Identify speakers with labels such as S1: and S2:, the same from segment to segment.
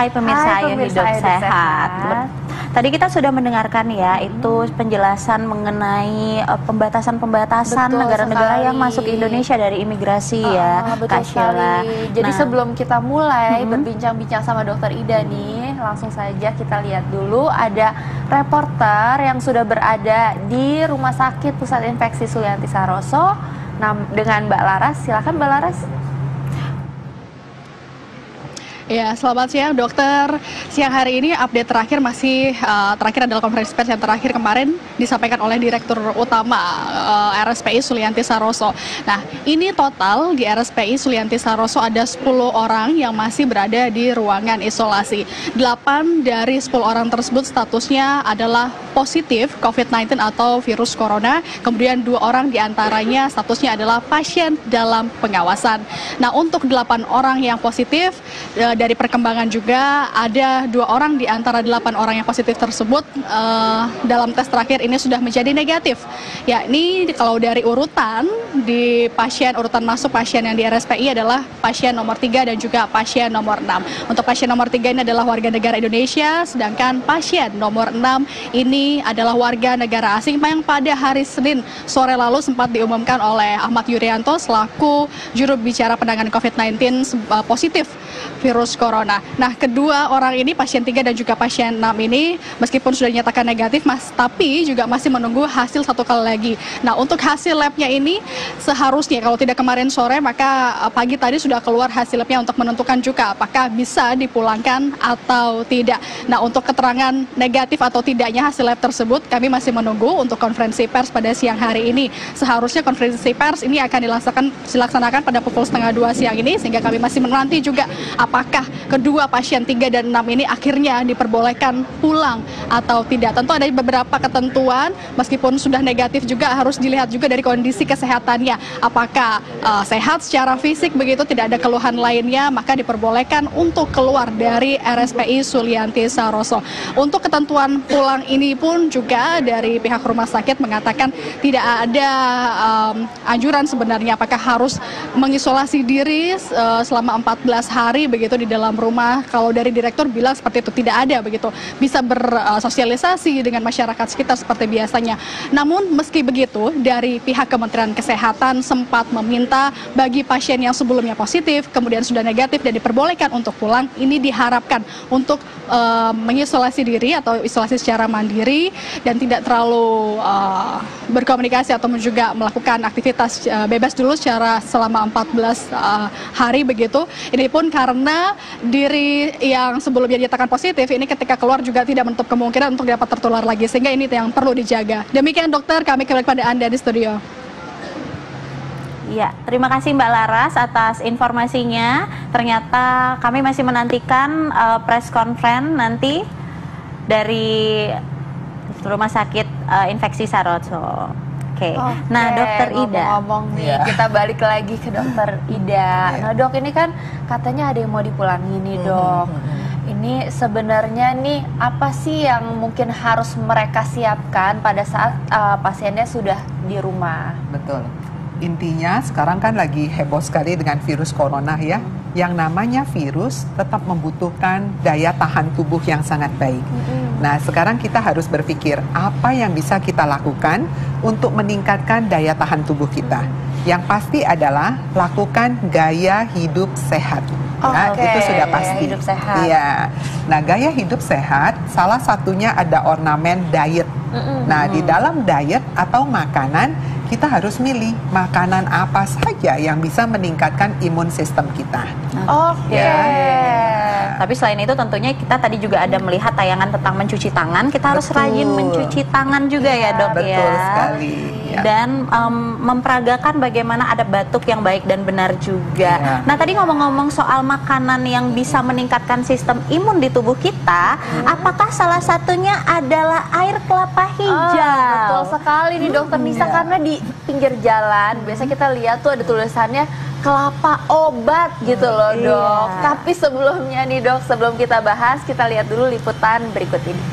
S1: Hai pemirsa Ayo Hidup Sehat. Tadi kita sudah mendengarkan ya, itu penjelasan mengenai pembatasan-pembatasan negara-negara yang masuk ke Indonesia dari imigrasi ya,
S2: betul
S1: Kak Sheila.
S2: sekali. Jadi sebelum kita mulai berbincang-bincang sama Dokter Ida nih, langsung saja kita lihat dulu ada reporter yang sudah berada di Rumah Sakit Pusat Infeksi Sulianti Saroso dengan Mbak Laras. Silakan Mbak Laras.
S3: Ya, selamat siang dokter. Siang hari ini update terakhir terakhir adalah konferensi pers yang terakhir kemarin disampaikan oleh Direktur Utama RSPI Sulianti Saroso. Nah, ini total di RSPI Sulianti Saroso ada 10 orang yang masih berada di ruangan isolasi. 8 dari 10 orang tersebut statusnya adalah positif COVID-19 atau virus corona. Kemudian 2 orang diantaranya statusnya adalah pasien dalam pengawasan. Nah, untuk 8 orang yang positif, dari perkembangan juga ada 2 orang di antara 8 orang yang positif tersebut dalam tes terakhir ini sudah menjadi negatif. Ya, ini kalau dari urutan di urutan masuk pasien yang di RSPI adalah pasien nomor 3 dan juga pasien nomor 6. Untuk pasien nomor 3 ini adalah warga negara Indonesia, sedangkan pasien nomor 6 ini adalah warga negara asing yang pada hari Senin sore lalu sempat diumumkan oleh Ahmad Yuryanto selaku juru bicara penanganan COVID-19 positif virus corona. Nah, kedua orang ini, pasien 3 dan juga pasien 6 ini, meskipun sudah dinyatakan negatif, tapi juga masih menunggu hasil 1 kali lagi. Nah, untuk hasil labnya ini, seharusnya kalau tidak kemarin sore, maka pagi tadi sudah keluar hasil labnya untuk menentukan juga apakah bisa dipulangkan atau tidak. Nah, untuk keterangan negatif atau tidaknya hasil lab tersebut, kami masih menunggu untuk konferensi pers pada siang hari ini. Seharusnya konferensi pers ini akan dilaksanakan pada pukul 1:30 siang ini, sehingga kami masih menanti juga apakah kedua pasien 3 dan 6 ini akhirnya diperbolehkan pulang atau tidak. Tentu ada beberapa ketentuan, meskipun sudah negatif juga harus dilihat juga dari kondisi kesehatannya. Apakah sehat secara fisik begitu, tidak ada keluhan lainnya, maka diperbolehkan untuk keluar dari RSPI Sulianti Saroso. Untuk ketentuan pulang ini pun juga dari pihak rumah sakit mengatakan tidak ada anjuran sebenarnya apakah harus mengisolasi diri selama 14 hari begitu di dalam rumah. Kalau dari direktur bilang seperti itu, tidak ada begitu, bisa bersosialisasi dengan masyarakat sekitar seperti biasanya. Namun meski begitu, dari pihak Kementerian Kesehatan sempat meminta bagi pasien yang sebelumnya positif kemudian sudah negatif dan diperbolehkan untuk pulang, ini diharapkan untuk mengisolasi diri atau isolasi secara mandiri dan tidak terlalu berkomunikasi atau juga melakukan aktivitas bebas dulu selama 14 hari begitu. Ini pun karena diri yang sebelumnya dinyatakan positif ini ketika keluar juga tidak menutup kemungkinan untuk dapat tertular lagi, sehingga ini yang perlu dijaga. Demikian dokter, kami kembali kepada Anda di studio.
S1: Ya, terima kasih Mbak Laras atas informasinya. Ternyata kami masih menantikan press conference nanti dari Rumah Sakit Infeksi Saroso. Oke. Nah, Dokter Ida.
S2: Ngomong nih, kita balik lagi ke Dokter Ida. Nah, Dok, ini kan katanya ada yang mau dipulangin nih, Dok. Ini sebenarnya nih apa sih yang mungkin harus mereka siapkan pada saat pasiennya sudah di rumah?
S4: Betul. Intinya sekarang kan lagi heboh sekali dengan virus corona ya. Yang namanya virus tetap membutuhkan daya tahan tubuh yang sangat baik. Nah, sekarang kita harus berpikir apa yang bisa kita lakukan untuk meningkatkan daya tahan tubuh kita. Yang pasti adalah lakukan gaya hidup sehat. Nah, itu sudah pasti.
S2: Gaya hidup sehat.
S4: Iya. Nah, gaya hidup sehat salah satunya ada ornamen diet. Nah, di dalam diet atau makanan kita harus milih makanan apa saja yang bisa meningkatkan imun sistem kita.
S1: Tapi selain itu tentunya kita tadi juga ada melihat tayangan tentang mencuci tangan. Kita harus rajin mencuci tangan juga ya Dok.
S4: Betul sekali.
S1: Dan memperagakan bagaimana ada batuk yang baik dan benar juga. Nah, tadi ngomong-ngomong soal makanan yang bisa meningkatkan sistem imun di tubuh kita, apakah salah satunya adalah air kelapa hijau?
S2: Betul sekali nih Dokter Nisa, karena di pinggir jalan biasa kita lihat tuh ada tulisannya kelapa obat gitu loh Dok. Tapi sebelumnya nih Dok, sebelum kita bahas, kita lihat dulu liputan berikut ini.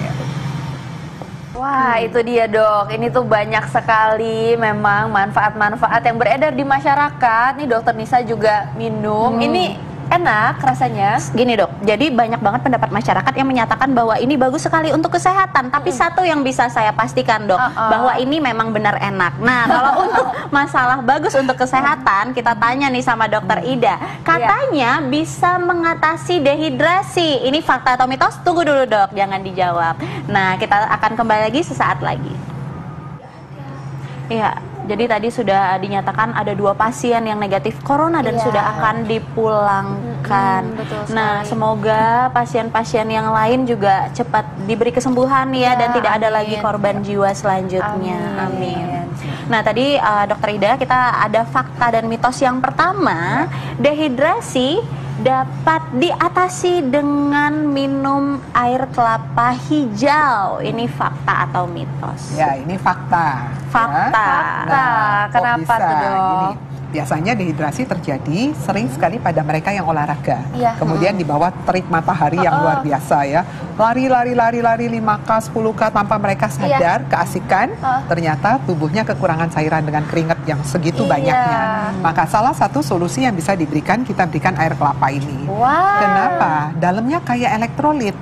S2: Wah, itu dia Dok, ini tuh banyak sekali memang manfaat-manfaat yang beredar di masyarakat. Nih Dokter Nisa juga minum, ini enak rasanya.
S1: Gini dok, jadi banyak banget pendapat masyarakat yang menyatakan bahwa ini bagus sekali untuk kesehatan. Tapi satu yang bisa saya pastikan dok, bahwa ini memang benar enak. Nah kalau untuk masalah bagus untuk kesehatan, kita tanya nih sama dokter Ida. Katanya bisa mengatasi dehidrasi. Ini fakta atau mitos? Tunggu dulu dok, jangan dijawab. Nah kita akan kembali lagi sesaat lagi. Iya. Jadi tadi sudah dinyatakan ada 2 pasien yang negatif corona dan sudah akan dipulangkan. Nah, semoga pasien-pasien yang lain juga cepat diberi kesembuhan ya dan tidak ada lagi korban jiwa selanjutnya. Amin. Nah, tadi Dokter Ida, kita ada fakta dan mitos yang pertama, dehidrasi dapat diatasi dengan minum air kelapa hijau. Ini fakta atau mitos?
S4: Ya, ini fakta.
S1: Fakta.
S4: Nah,
S2: Kenapa tuh dok?
S4: Gini, biasanya dehidrasi terjadi sering sekali pada mereka yang olahraga. Kemudian di bawah terik matahari yang luar biasa ya. Lari 5K, 10K tanpa mereka sadar keasikan, ternyata tubuhnya kekurangan cairan dengan keringat yang segitu banyaknya. Maka salah satu solusi yang bisa diberikan, kita berikan air kelapa ini. Kenapa? Dalamnya kaya elektrolit.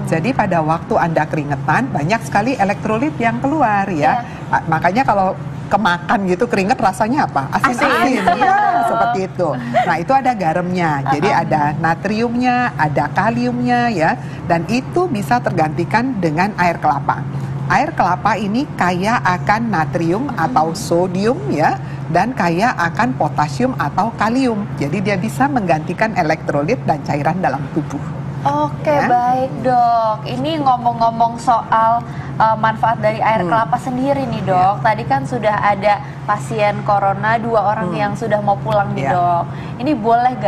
S4: Jadi pada waktu Anda keringetan, banyak sekali elektrolit yang keluar ya. Makanya kalau kemakan gitu keringet rasanya apa? Asin-asin ya, seperti itu. Nah itu ada garamnya, jadi ada natriumnya, ada kaliumnya ya, dan itu bisa tergantikan dengan air kelapa. Air kelapa ini kaya akan natrium atau sodium ya, dan kaya akan potasium atau kalium. Jadi dia bisa menggantikan elektrolit dan cairan dalam tubuh.
S2: Oke, baik dok. Ini ngomong-ngomong soal manfaat dari air kelapa sendiri nih dok. Tadi kan sudah ada pasien corona 2 orang yang sudah mau pulang nih dok. Ini boleh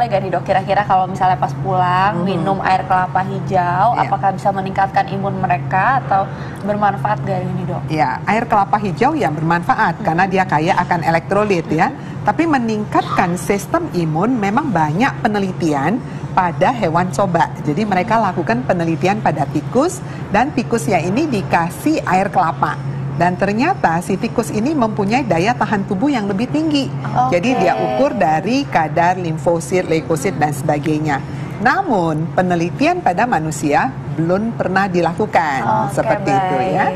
S2: gak nih dok kira-kira kalau misalnya pas pulang minum air kelapa hijau, apakah bisa meningkatkan imun mereka atau bermanfaat gak ini dok?
S4: Ya, air kelapa hijau yang bermanfaat karena dia kaya akan elektrolit ya. Tapi meningkatkan sistem imun memang banyak penelitian pada hewan coba. Jadi mereka lakukan penelitian pada tikus dan tikusnya ini dikasih air kelapa. Dan ternyata si tikus ini mempunyai daya tahan tubuh yang lebih tinggi. Jadi dia ukur dari kadar limfosit, leukosit dan sebagainya. Namun penelitian pada manusia belum pernah dilakukan seperti itu ya.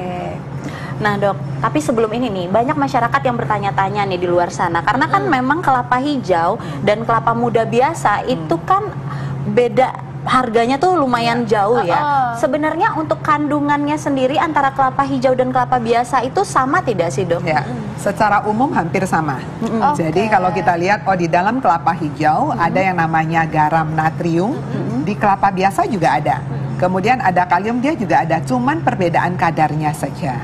S1: Nah dok, tapi sebelum ini nih, banyak masyarakat yang bertanya-tanya nih di luar sana. Karena kan memang kelapa hijau dan kelapa muda biasa itu kan beda harganya tuh lumayan jauh ya. Sebenarnya untuk kandungannya sendiri antara kelapa hijau dan kelapa biasa itu sama tidak sih dok?
S4: Ya, secara umum hampir sama. Jadi kalau kita lihat, di dalam kelapa hijau ada yang namanya garam natrium, di kelapa biasa juga ada. Kemudian ada kalium, dia juga ada, cuman perbedaan kadarnya saja.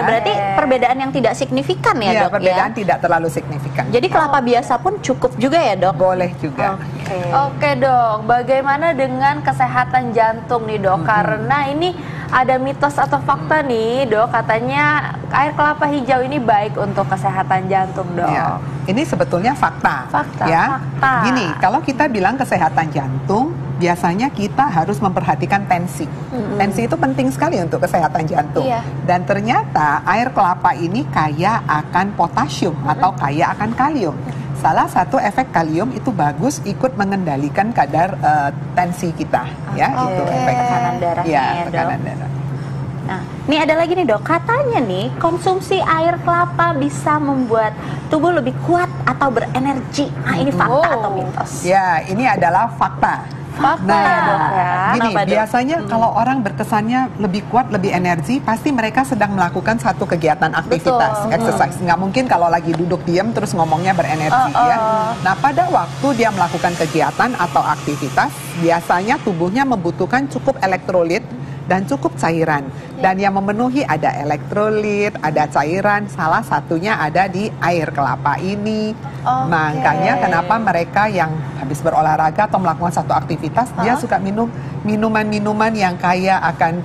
S1: Berarti perbedaan yang tidak signifikan ya dok?
S4: Perbedaan tidak terlalu signifikan.
S1: Jadi kelapa biasa pun cukup juga ya dok?
S4: Boleh juga.
S2: Oke dok, bagaimana dengan kesehatan jantung nih dok? Karena ini ada mitos atau fakta nih dok, katanya air kelapa hijau ini baik untuk kesehatan jantung dok.
S4: Ya, ini sebetulnya fakta. Ya. Gini, kalau kita bilang kesehatan jantung, biasanya kita harus memperhatikan tensi. Tensi itu penting sekali untuk kesehatan jantung. Dan ternyata air kelapa ini kaya akan potasium atau kaya akan kalium. Salah satu efek kalium itu bagus ikut mengendalikan kadar tensi kita, ya itu efek
S1: tekanan darahnya ya,
S4: tekanan darah.
S1: Nah, ini ada lagi nih dok, katanya nih konsumsi air kelapa bisa membuat tubuh lebih kuat atau berenergi. Nah ini fakta atau mitos?
S4: Ya, ini adalah fakta. Gini, biasanya kalau orang berkesannya lebih kuat, lebih energi, pasti mereka sedang melakukan satu kegiatan aktivitas, exercise. Nggak mungkin kalau lagi duduk diam terus ngomongnya berenergi ya. Nah, pada waktu dia melakukan kegiatan atau aktivitas, biasanya tubuhnya membutuhkan cukup elektrolit dan cukup cairan. Dan yang memenuhi ada elektrolit, ada cairan, salah satunya ada di air kelapa ini. Makanya kenapa mereka yang habis berolahraga atau melakukan satu aktivitas, dia suka minum minuman-minuman yang kaya akan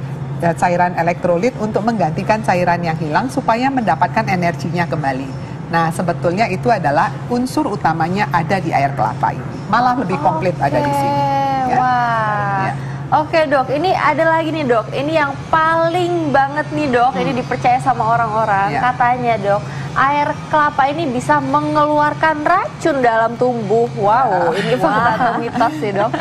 S4: cairan elektrolit untuk menggantikan cairan yang hilang supaya mendapatkan energinya kembali. Nah, sebetulnya itu adalah unsur utamanya ada di air kelapa ini. Malah lebih komplit ada di sini. Ya.
S2: Oke dok, ini ada lagi nih dok, ini yang paling banget nih dok, ini dipercaya sama orang-orang, katanya dok, air kelapa ini bisa mengeluarkan racun dalam tubuh. Wow, ini fakta atau mitos sih, Dok?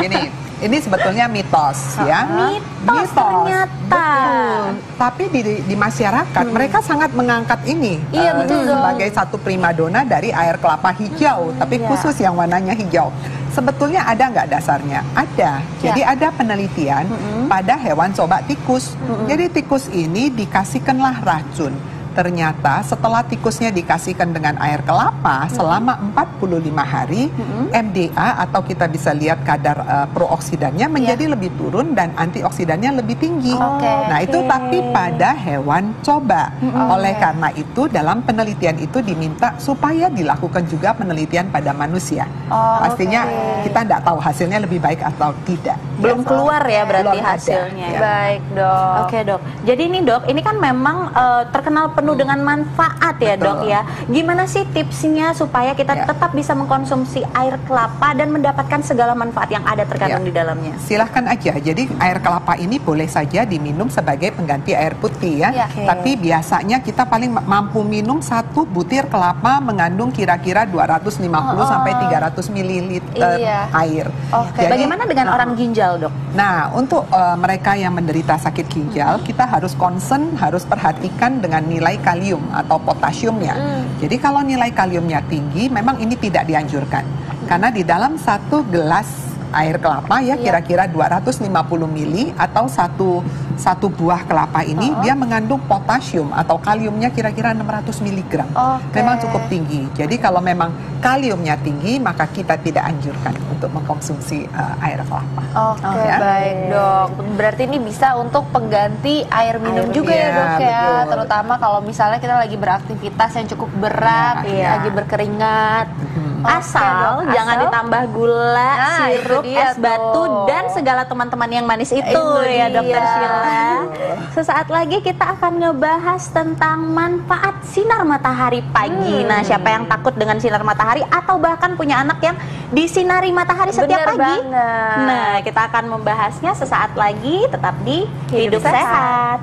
S4: Ini sebetulnya mitos ya.
S1: Mitos ternyata.
S4: Betul. Tapi di masyarakat mereka sangat mengangkat ini
S2: Iya, betul, Dok.
S4: sebagai satu primadona dari air kelapa hijau, tapi khusus yang warnanya hijau. Sebetulnya ada nggak dasarnya? Ada. Jadi ada penelitian pada hewan coba tikus. Jadi tikus ini dikasihkanlah racun. Ternyata setelah tikusnya dikasihkan dengan air kelapa selama 45 hari, MDA atau kita bisa lihat kadar prooksidannya menjadi lebih turun dan antioksidannya lebih tinggi. Nah itu tapi pada hewan coba. Oleh karena itu dalam penelitian itu diminta supaya dilakukan juga penelitian pada manusia. Pastinya kita tidak tahu hasilnya lebih baik atau tidak.
S1: Belum keluar ya berarti
S4: Belum ada,
S1: hasilnya.
S4: ya.
S2: Baik, Dok.
S1: Oke, Dok. Jadi ini, Dok, ini kan memang terkenal penuh dengan manfaat ya,
S4: Betul.
S1: Dok ya. Gimana sih tipsnya supaya kita tetap bisa mengkonsumsi air kelapa dan mendapatkan segala manfaat yang ada terkandung di dalamnya?
S4: Silahkan aja. Jadi air kelapa ini boleh saja diminum sebagai pengganti air putih ya. Tapi biasanya kita paling mampu minum 1 butir kelapa mengandung kira-kira 250 sampai 300 mililiter air. Jadi,
S1: Bagaimana dengan orang ginjal, Dok?
S4: Nah, untuk mereka yang menderita sakit ginjal, kita harus concern, harus perhatikan dengan nilai kalium atau potasiumnya. Jadi kalau nilai kaliumnya tinggi, memang ini tidak dianjurkan. Karena di dalam 1 gelas air kelapa ya kira-kira 250 mili atau satu buah kelapa ini dia mengandung potasium atau kaliumnya kira-kira 600 mg. Memang cukup tinggi. Jadi kalau memang kaliumnya tinggi maka kita tidak anjurkan untuk mengkonsumsi air kelapa.
S2: Oke, baik, Dok. Berarti ini bisa untuk pengganti air minum juga ya, Dok ya.
S4: betul.
S2: Terutama kalau misalnya kita lagi beraktivitas yang cukup berat, lagi berkeringat.
S1: Asal
S2: Dok,
S1: jangan ditambah gula, sirup,
S2: itu dia
S1: es batu,
S2: tuh.
S1: dan segala teman-teman yang manis itu
S2: Itu
S1: ya,
S2: dia.
S1: Dokter Sheila. Sesaat lagi kita akan ngebahas tentang manfaat sinar matahari pagi. Nah, siapa yang takut dengan sinar matahari atau bahkan punya anak yang disinari matahari setiap
S2: Bener
S1: pagi?
S2: banget.
S1: Nah, kita akan membahasnya sesaat lagi, tetap di Hidup Sehat.